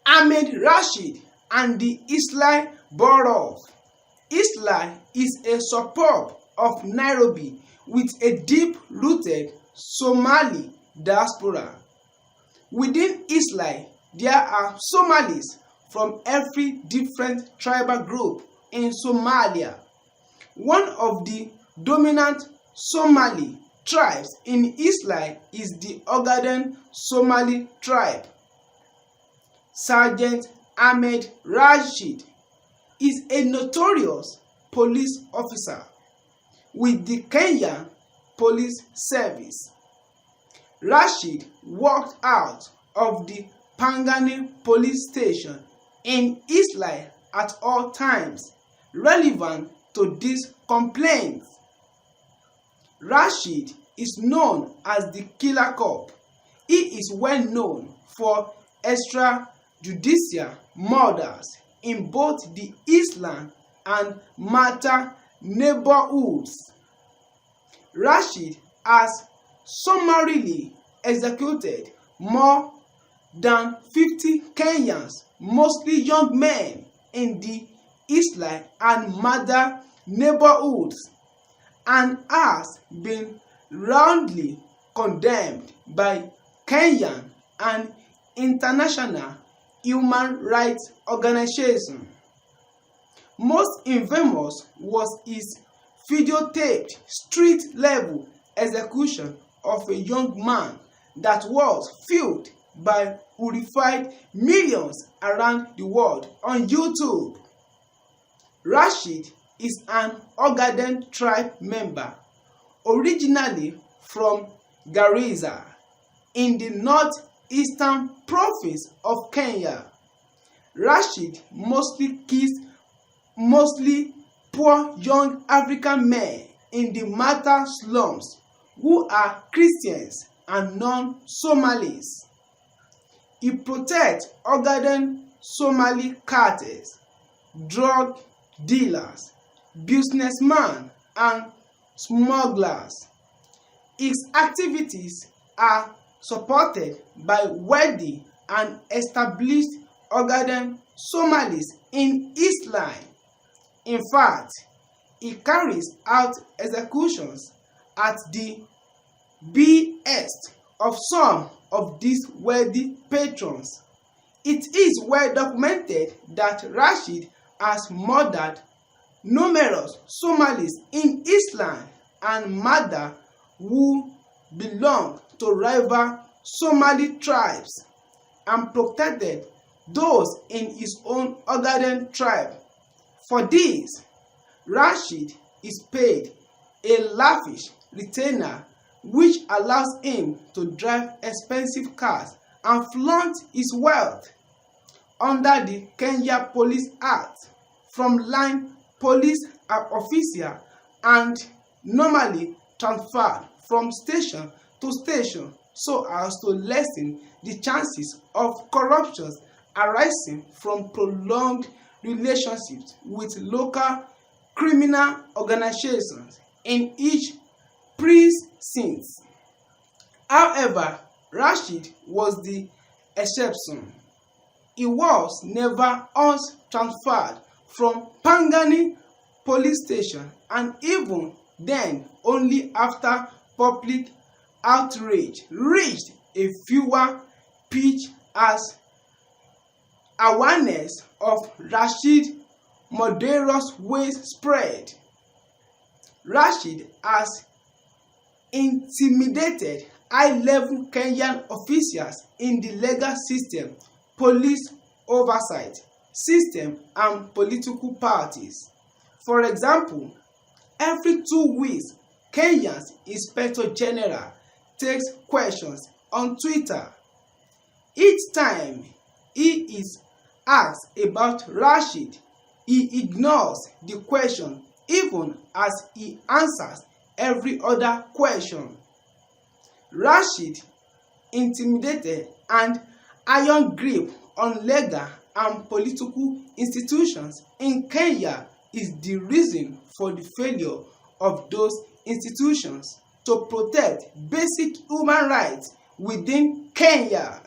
Ahmed Rashid and the Eastleigh borough. Eastleigh is a suburb of Nairobi with a deep-rooted Somali diaspora. Within Eastleigh, there are Somalis from every different tribal group in Somalia. One of the dominant Somali tribes in Eastleigh is the Ogaden Somali tribe. Sergeant Ahmed Rashid is a notorious police officer with the Kenyan Police Service. Rashiid walked out of the Pangani Police Station in Eastleigh at all times relevant to this complaint. Rashiid is known as the Killer Cop. He is well known for extrajudicial murders in both the Eastleigh and Mathare neighborhoods. Rashiid has summarily executed more than 50 Kenyans, mostly young men, in the Eastleigh and Mathare neighborhoods, and has been roundly condemned by Kenyan and international human rights organizations. Most infamous was his videotaped street-level execution of a young man that was viewed by horrified millions around the world on YouTube. Rashiid is an Ogaden tribe member, originally from Garissa, in the northeastern province of Kenya. Rashiid mostly kills poor young African men in the Mathare slums who are Christians and non-Somalis. He protects Ogaden Somali cartels, drug dealers, businessmen, and smugglers. His activities are supported by wealthy and established Ogaden Somalis in Eastleigh. In fact, he carries out executions at the behest of some of these wealthy patrons. It is well documented that Rashiid has murdered numerous Somalis in Eastleigh and Mathare who belong to rival Somali tribes, and protected those in his own Ogaden tribe. For this, Rashiid is paid a lavish retainer which allows him to drive expensive cars and flaunt his wealth. Under the Kenya Police Act, from line police officer and normally transferred from station to station so as to lessen the chances of corruption arising from prolonged relationships with local criminal organizations in each precinct. However, Rashiid was the exception. He was never once transferred from Pangani Police Station, and even then only after public outrage reached a fever pitch as awareness of Rashiid's murderous ways spread. Rashiid has intimidated high-level Kenyan officials in the legal system, police oversight system, and political parties. For example, every 2 weeks, Kenya's Inspector General takes questions on Twitter. Each time he is asked about Rashiid, he ignores the question even as he answers every other question. Rashiid intimidated and iron grip on legal and political institutions in Kenya is the reason for the failure of those institutions to protect basic human rights within Kenya.